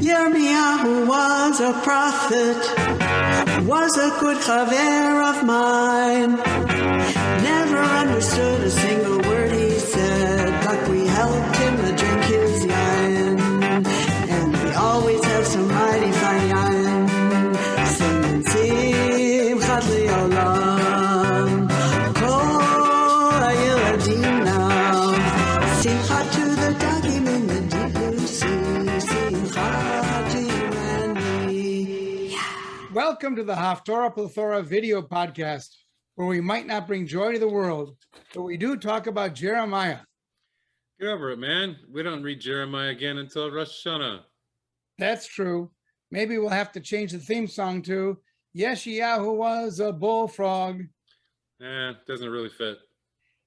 Yirmiyahu was a prophet, was a good chaver of mine. Never understood a single word he said, but we helped him to drink his yain. And we always have some mighty fine yain. Singing simchat li'olam, kol ha'yeladim now. Simchat to the dagim in the deep blue sea. Simchat to you and me. Welcome to the Haftarah Plethora video podcast, where we might not bring joy to the world, but we do talk about Jeremiah. Get over it, man. We don't read Jeremiah again until Rosh Hashanah. That's true. Maybe we'll have to change the theme song to Yeshayahu was a bullfrog. Doesn't really fit.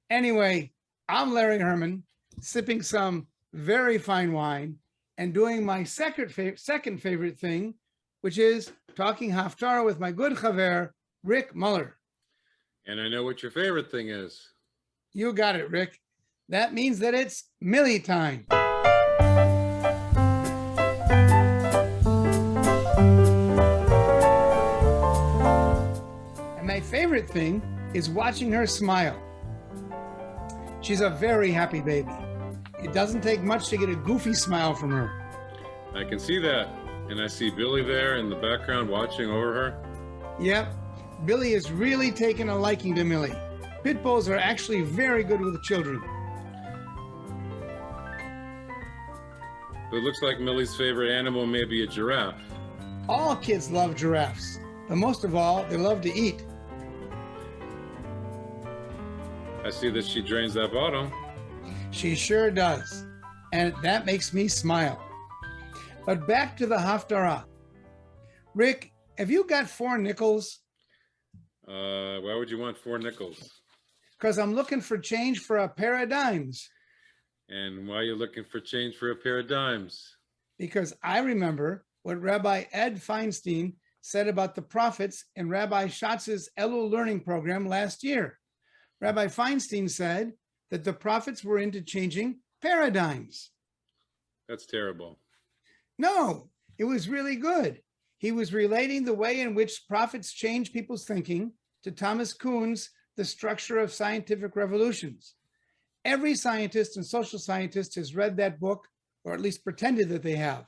Anyway, I'm Larry Herman, sipping some very fine wine and doing my second favorite thing, which is talking Haftarah with my good chaver, Rick Muller. And I know what your favorite thing is. You got it, Rick. That means that it's Millie Time. And my favorite thing is watching her smile. She's a very happy baby. It doesn't take much to get a goofy smile from her. I can see that. And I see Billy there in the background watching over her. Yep, Billy is really taking a liking to Millie. Pit bulls are actually very good with children. It looks like Millie's favorite animal may be a giraffe. All kids love giraffes, but most of all, they love to eat. I see that she drains that bottle. She sure does, and that makes me smile. But back to the Haftarah. Rick, have you got 4 nickels? Why would you want 4 nickels? Because I'm looking for change for a pair of dimes. And why are you looking for change for a pair of dimes? Because I remember what Rabbi Ed Feinstein said about the prophets in Rabbi Schatz's Elul learning program last year. Rabbi Feinstein said that the prophets were into changing paradigms. That's terrible. No, it was really good. He was relating the way in which prophets change people's thinking to Thomas Kuhn's The Structure of Scientific Revolutions. Every scientist and social scientist has read that book, or at least pretended that they have.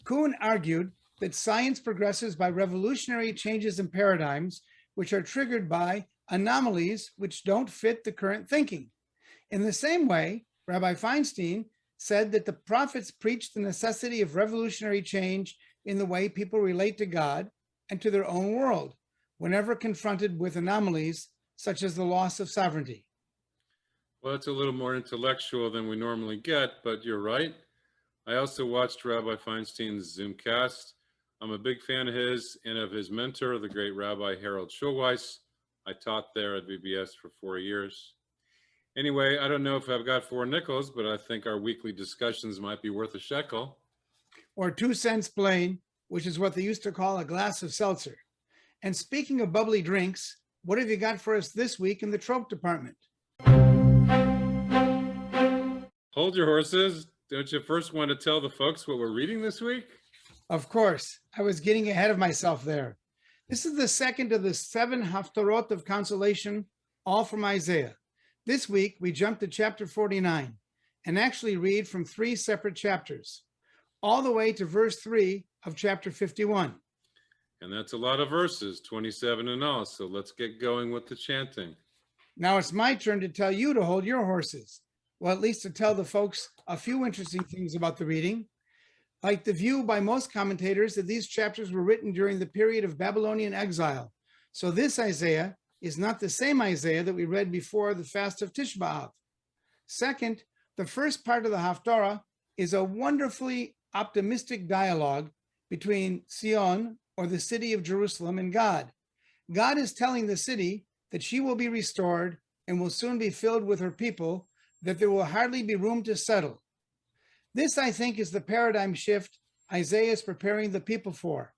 Kuhn argued that science progresses by revolutionary changes in paradigms, which are triggered by anomalies which don't fit the current thinking. In the same way, Rabbi Feinstein said that the prophets preached the necessity of revolutionary change in the way people relate to God and to their own world, whenever confronted with anomalies such as the loss of sovereignty. Well, it's a little more intellectual than we normally get, but you're right. I also watched Rabbi Feinstein's Zoomcast. I'm a big fan of his and of his mentor, the great Rabbi Harold Schulweis. I taught there at VBS for 4 years. Anyway, I don't know if I've got 4 nickels, but I think our weekly discussions might be worth a shekel. Or 2 cents plain, which is what they used to call a glass of seltzer. And speaking of bubbly drinks, what have you got for us this week in the trope department? Hold your horses. Don't you first want to tell the folks what we're reading this week? Of course, I was getting ahead of myself there. This is the second of the 7 Haftarot of Consolation, all from Isaiah. This week, we jump to chapter 49 and actually read from 3 separate chapters, all the way to verse 3 of chapter 51. And that's a lot of verses, 27 in all, so let's get going with the chanting. Now it's my turn to tell you to hold your horses. Well, at least to tell the folks a few interesting things about the reading. Like the view by most commentators that these chapters were written during the period of Babylonian exile. So this Isaiah is not the same Isaiah that we read before the fast of Tisha B'Av. Second, the first part of the Haftarah is a wonderfully optimistic dialogue between Sion, or the city of Jerusalem, and God. God is telling the city that she will be restored and will soon be filled with her people, that there will hardly be room to settle. This, I think, is the paradigm shift Isaiah is preparing the people for.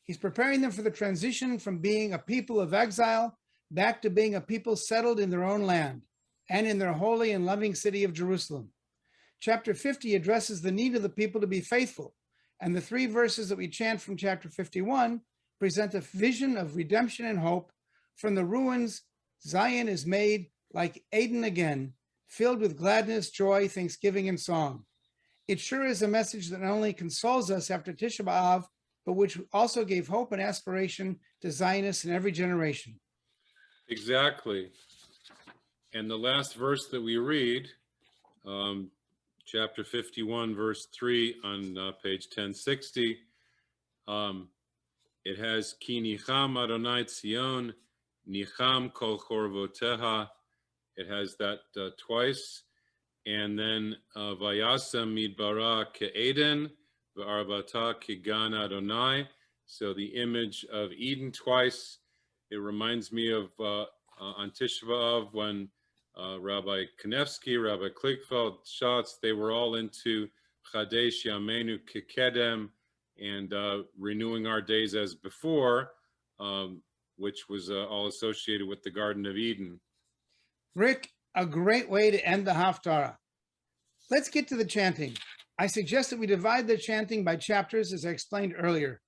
He's preparing them for the transition from being a people of exile back to being a people settled in their own land and in their holy and loving city of Jerusalem. Chapter 50 addresses the need of the people to be faithful And the 3 verses that we chant from chapter 51 present a vision of redemption and hope. From the ruins, Zion is made like Eden again, filled with gladness, joy, thanksgiving, and song. It sure is a message that not only consoles us after Tisha B'Av, but which also gave hope and aspiration to Zionists in every generation. Exactly. And the last verse that we read, chapter 51, verse 3 on page 1060, it has Ki nicham Adonai Tzion, nicham kol chorvoteha. It has that twice. And then Vayasem midbara ke'eden, v'arbata kegan Adonai. So the image of Eden twice. It reminds me of on Tisha B'Av when Rabbi Kanevsky, Rabbi Kligfeld, Schatz, they were all into Chadesh Yamenu Kekedem and renewing our days as before, which was all associated with the Garden of Eden. Rick, a great way to end the Haftarah. Let's get to the chanting. I suggest that we divide the chanting by chapters as I explained earlier.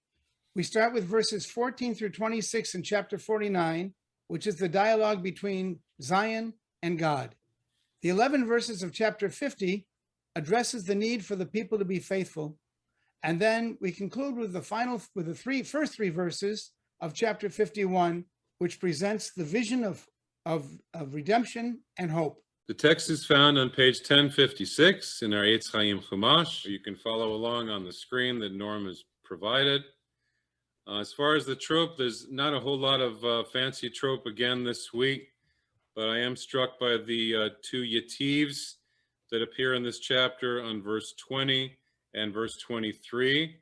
We start with verses 14 through 26 in chapter 49, which is the dialogue between Zion and God. The 11 verses of chapter 50 addresses the need for the people to be faithful. And then we conclude with the first three verses of chapter 51, which presents the vision of redemption and hope. The text is found on page 1056 in our Eitz Chaim Chumash. You can follow along on the screen that Norm has provided. As far as the trope, there's not a whole lot of fancy trope again this week, but I am struck by the 2 yativs that appear in this chapter on verse 20 and verse 23.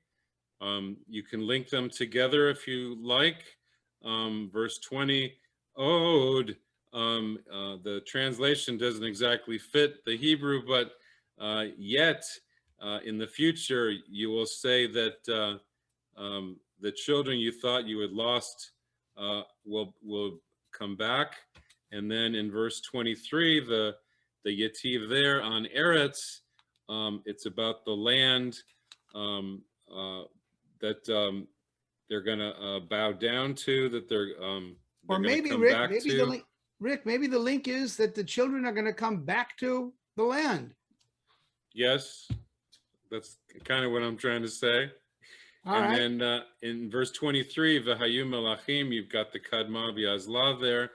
You can link them together if you like. Verse 20, Od, the translation doesn't exactly fit the Hebrew, but yet in the future you will say that the children you thought you had lost will come back. And then in verse 23, the yativ there on Eretz, it's about the land that they're going to bow down to, that they're or maybe come Rick, back maybe to. Maybe the link is that the children are going to come back to the land. Yes, that's kind of what I'm trying to say. All right. And then in verse 23, V'hayu melachim, you've got the kadma v'azla there,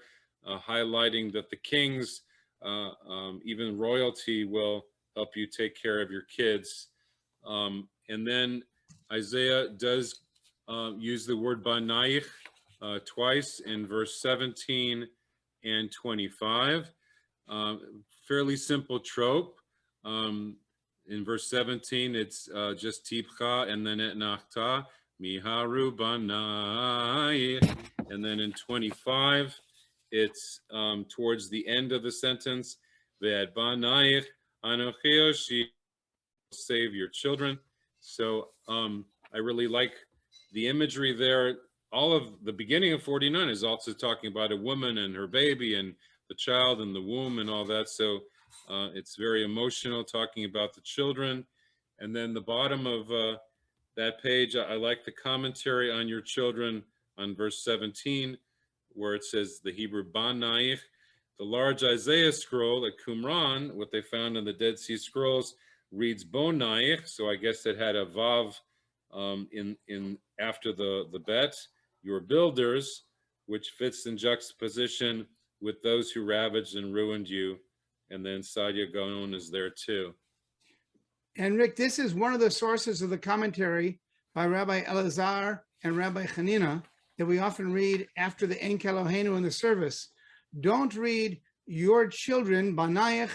highlighting that the kings, even royalty, will help you take care of your kids. And then Isaiah does use the word banaya'ich twice in verse 17 and 25. Fairly simple trope. In verse 17, it's just tipcha and then et nachta, miharu banaya'ich. And then in 25, it's towards the end of the sentence, ve'et banaya'ich anochi oshi, save your children. So I really like the imagery there. All of the beginning of 49 is also talking about a woman and her baby and the child in the womb and all that. So it's very emotional, talking about the children. And then the bottom of that page, I like the commentary on your children on verse 17, where it says the Hebrew banaya'ich. The large Isaiah scroll at Qumran, what they found in the Dead Sea Scrolls, reads bona'yich. So I guess it had a vav in after the bet, your builders, which fits in juxtaposition with those who ravaged and ruined you. And then Sadia Gaon is there too. And Rick, this is one of the sources of the commentary by Rabbi Elazar and Rabbi Hanina that we often read after the En Kelohenu in the service. Don't read your children, banaya'ich,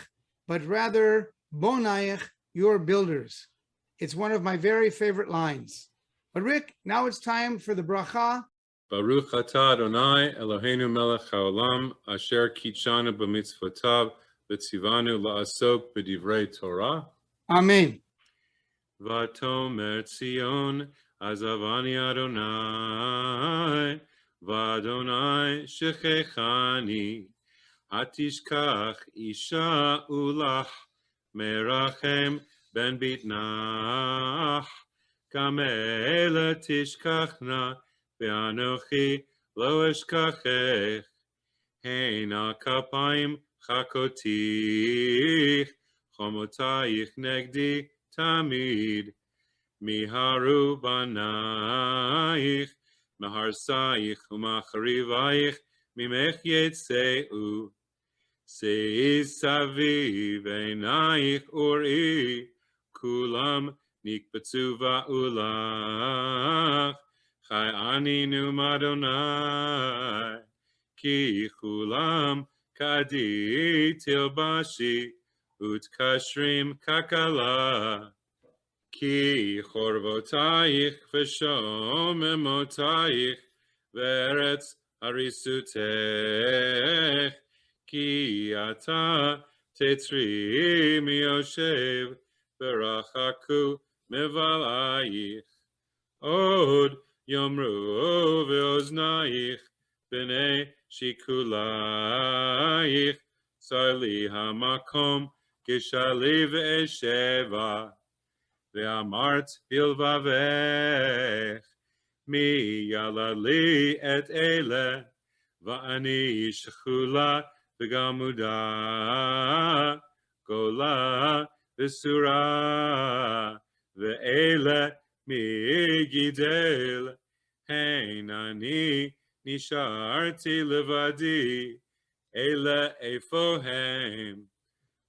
but rather bona'yich, your builders. It's one of my very favorite lines. But Rick, now it's time for the bracha. Baruch atah Adonai Eloheinu melech haolam asher kitshanu b'mitzvotav v'tzivanu la'asok b'divrei Torah. Amen. Vatomer Tzion azavani Adonai v'Adonai shechechani atishkach isha ulach merachem ben bitnach גם אלה תשכחנה, ואנוכי לא אשכחך. הנה כפיים חכותיך, חומותייך נגדי תמיד. מיהרו בנייך, מהרסייך ומחריבייך, ממך יצאו. שאי סביב עינייך וראי, כולם נקבצו באו לך. חי אני נאום אדוני, כי כולם כעדי תלבשי, ותקשרים ככלה. כי חורבותייך ושוממותייך, וארץ הריסותך, כי אתה תצרי מיושב, ורחקו מבלעייך. עוד יאמרו באוזנייך, בני שיקולייך, צר לי המקום, כשלי ואשבה. ואמרת בלבבך, מי ילד לי את אלה, ואני שכולה וגמודה, גולה וסורה, ואלה מי גידל, הן אני נשארתי לבדי, אלה איפה הם,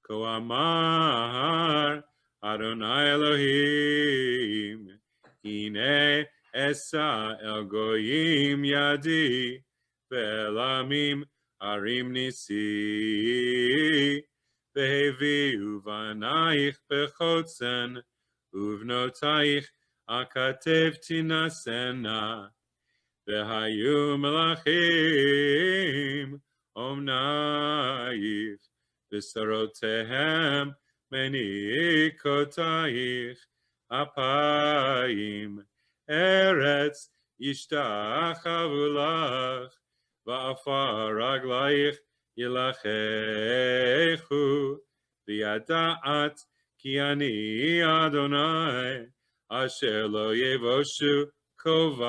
כה אמר אדוני אלוהים, הנה אשא אל גויים ידי, ואל עמים ערים ניסי, והביאו בנייך בחוצן, ובנותייך הכתב תינשאנה, והיו מלאכים אומנייך, בשרותיהם מניקותייך אפיים, ארץ ישתחוו לך, ועפר רגלייך ילחכו, וידעת כי אני אדוני, אשר לא יבושו קרובי.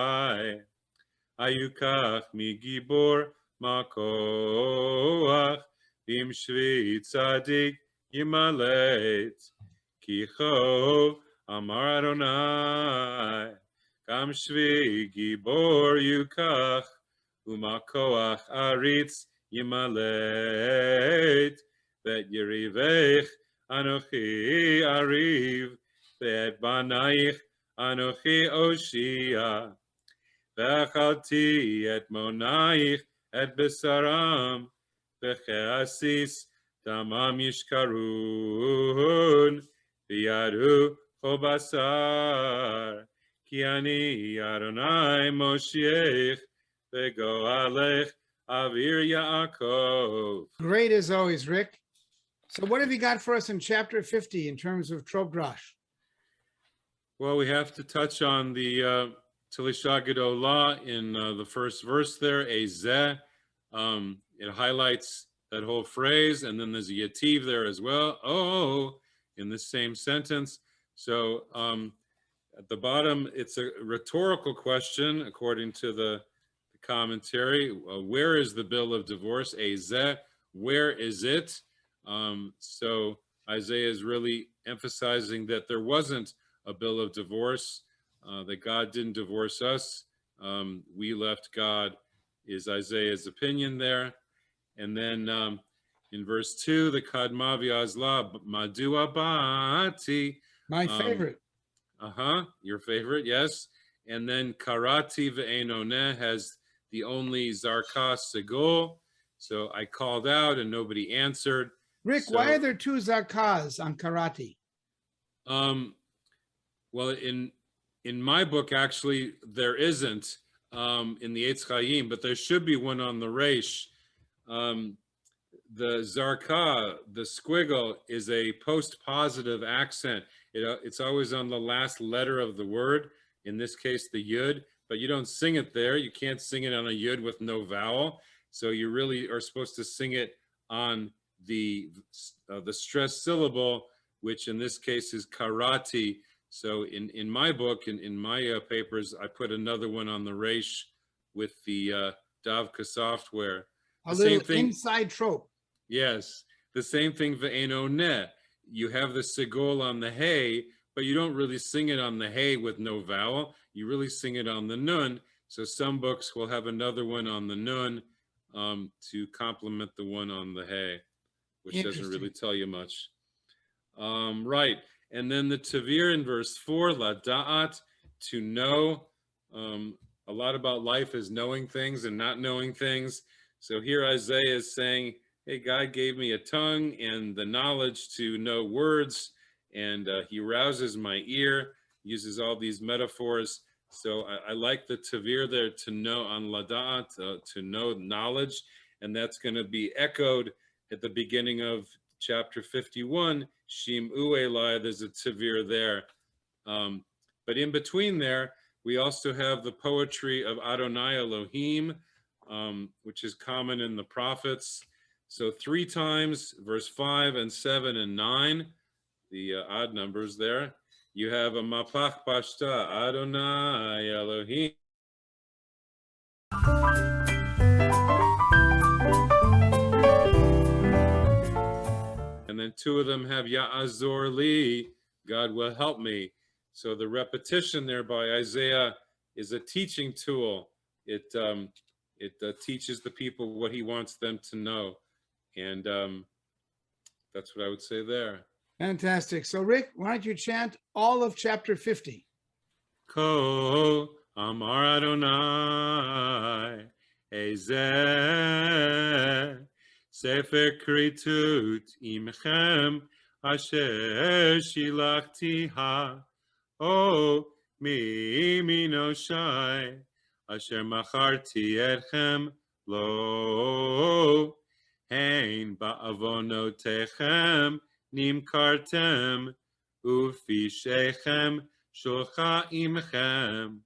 היו כך מגיבור מכוח, עם שבי צדיק ימלט, כי כה אמר אדוני, גם שבי גיבור יוקח, ומכוח עריץ ימלט, ואת יריבך אנוכי אריב, ואת בנייך אנוכי אושיע, ואכלתי את מונעייך את בשרם, וכעסיס דמם ישכרון, וידעו כל בשר, כי אני אדוני מושיעך, וגואלך אוויר Yaakov. Great as always, Rick. So what have you got for us in chapter 50 in terms of trogrush? Well, we have to touch on the Tilisha Gedolah in the first verse there, Ezeh. It highlights that whole phrase, and then there's a yativ there as well, oh, in the same sentence. So at the bottom, it's a rhetorical question, according to the commentary. Where is the bill of divorce? Ezeh, where is it? So Isaiah is really emphasizing that there wasn't a bill of divorce, that God didn't divorce us. We left God, is Isaiah's opinion there. And then in verse 2, the Kadma v'azla madua ba'ati. My favorite. Your favorite, yes. And then karati ve'enoneh has the only zarka segol. So I called out and nobody answered. Rick, So, why are there two zarkas on karati? Well, in my book, actually, there isn't in the Eitz Chaim, but there should be one on the Reish. The zarka, the squiggle, is a post-positive accent. It's always on the last letter of the word, in this case, the yud, but you don't sing it there. You can't sing it on a yud with no vowel. So you really are supposed to sing it on the stressed syllable, which in this case is karati. So in my book, in my papers, I put another one on the Reish with the Davka software. A The little same thing. inside trope. Yes, the same thing ve'eno ne. You have the segol on the hay, but you don't really sing it on the hay with no vowel. You really sing it on the nun. So some books will have another one on the nun to complement the one on the hay, which doesn't really tell you much. Right, and then the tavir in verse 4, la da'at, to know. A lot about life is knowing things and not knowing things. So here Isaiah is saying, hey, God gave me a tongue and the knowledge to know words, and he rouses my ear, uses all these metaphors. So I like the tavir there, to know, on lada'at, to know knowledge, and that's going to be echoed at the beginning of chapter 51, Shim'u Elai, there's a tavir there. But in between there, we also have the poetry of Adonai Elohim, which is common in the prophets. So 3 times, verse 5 and 7 and 9, the odd numbers there. You have a mapach pashta, Adonai Elohim. And then 2 of them have Ya'azor li, God will help me. So the repetition there by Isaiah is a teaching tool. It teaches the people what he wants them to know. And that's what I would say there. Fantastic. So Rick, why don't you chant all of chapter 50? Ko Amar Adonai Ezeh Sefer Kritut Imchem Asher Shilachti Ha O Mi Minoshai Asher Macharti Etchem Lo Hein Ba'avonotechem Nimkartem Ufishechem Shulcha Imchem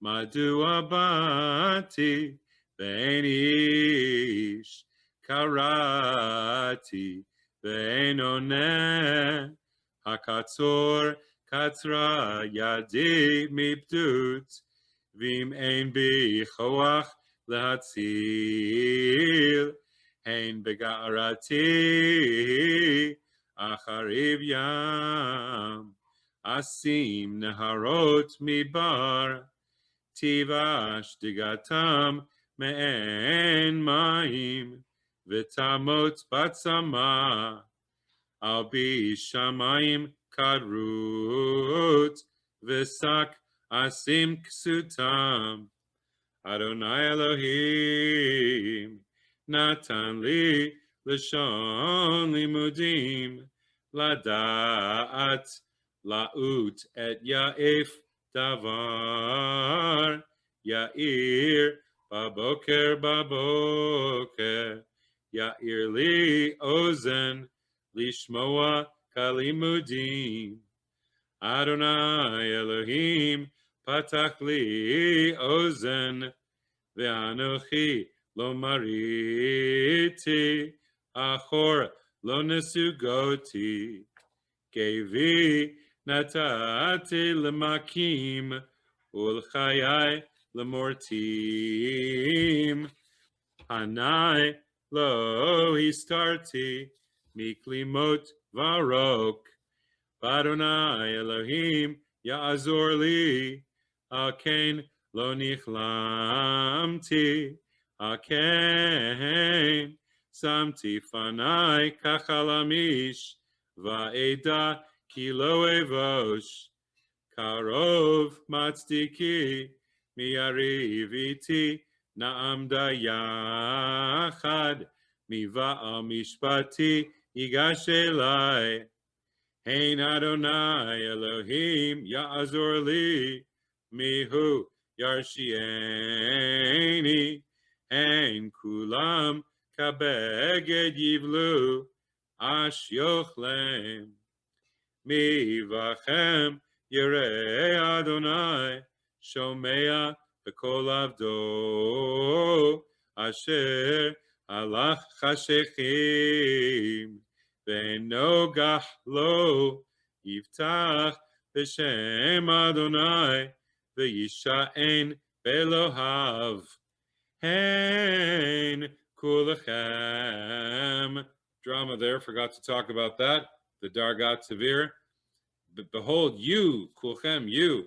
Madua Bati Beinish Karati Beinone Hakatzor Katra Yadi Mibdut Vim Ein Bi Choach Lahatzil Hein Begarati Achariv Yam Asim Neharot Midbar Tivash Digatam Me'en Maim Vitamot Batsama Al Bi Shamayim Kadrut Visak Asim Ksutam Adonai Elohim Natan Li Lashon Limudim Lada'at La'ut et Ya'ef Davar Ya'ir Baboker Ya'ir Li Ozen Lishmoa Kalimudim Adonai Elohim Patach Li Ozen Ve'anochi Lo Mariti Achor Lo Nesugoti Kevi Natati Lemakim Ulchayai Lemortim Hanai Lo Histarti Miklimot Varok Adonai Elohim Ya'azor li Aken Lo Nichlamti Aken Samti Fanai Kachalamish Va'eda Kilo Evosh Karov Matzdiki Miariviti Naamda Yachad Miva'a Mishpati Yigash Elai Hein Adonai Elohim Ya'azor li Mihu Yarshieni Hein Kulam Kabeged Yivlu Ash Yochlem Mivachem Yerei Adonai Shomea B'kol Avdo Asher Alach Chashechim Ve'nogach lo Yiftach B'Shem Adonai v'yisha'en be'Elohav. Hein kulechem. Drama there, forgot to talk about that. The Dargat Tavir. Behold, you, kulchem, you.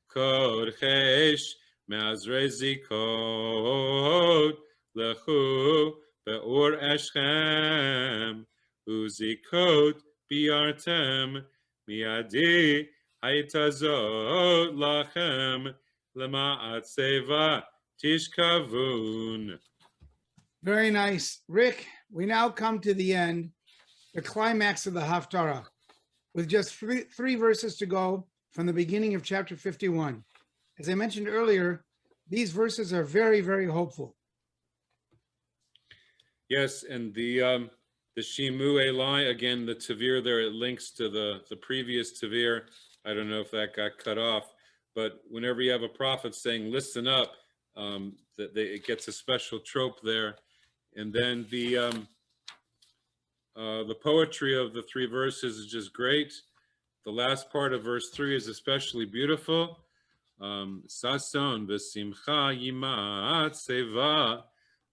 Kod chesh me'azrei zikot lechu be'or eschem uzikot biartem miadi haytazot lachem lema'at seva tishkavun. Very nice. Rick, we now come to the end, the climax of the Haftarah, with just three verses to go from the beginning of chapter 51. As I mentioned earlier, these verses are very, very hopeful. Yes, and the Shimu Eli, again, the Tavir there, it links to the previous Tavir. I don't know if that got cut off, but whenever you have a prophet saying, listen up, it gets a special trope there. And then the poetry of the three verses is just great. The last part of verse 3 is especially beautiful. Sason v'simcha yimat seva.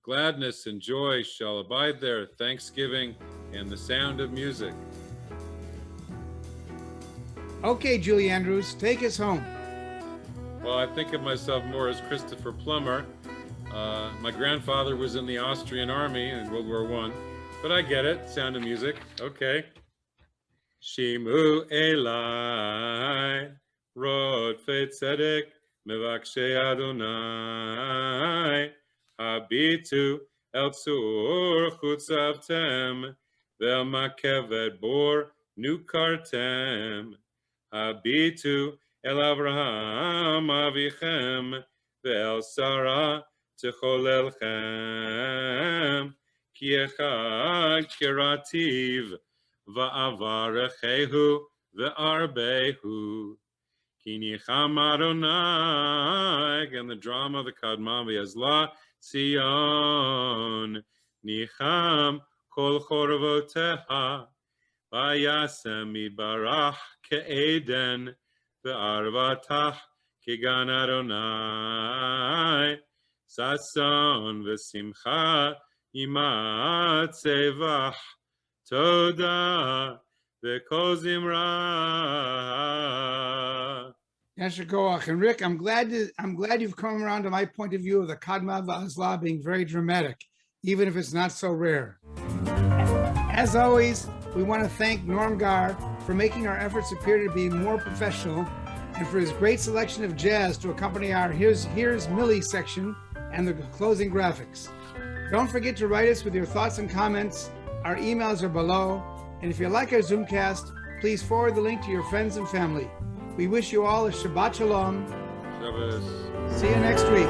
Gladness and joy shall abide there, thanksgiving and the sound of music. Okay, Julie Andrews, take us home. Well, I think of myself more as Christopher Plummer. My grandfather was in the Austrian army in World War I, but I get it, sound of music, okay. Shimu Eli, Rodfei Tzedek, Mevakshe Adonai, Habitu El Tzur Chutzavtem, Vel Makevet Bor Nukartem, Habitu El Avraham Avichem, Vel Sarah Techolelchem, Ki Echad Kirativ, Va'avarechehu ve'arbehu. Ki nicham Adonai, again the drama, the Kadma v'Yazla Sion, Nicham kol chorvoteha, Vayasem Yibarach ke'eden, ve'arvatach kigan Adonai, Sason v'simcha yimat sevach, Toda v'kol zimra. Yasher Koach. And Rick, I'm glad you've come around to my point of view of the Kadma v'Azla being very dramatic, even if it's not so rare. As always, we want to thank Norm Gar for making our efforts appear to be more professional and for his great selection of jazz to accompany our Here's Millie section and the closing graphics. Don't forget to write us with your thoughts and comments. Our emails are below. And if you like our Zoomcast, please forward the link to your friends and family. We wish you all a Shabbat Shalom. Shabbos. See you next week.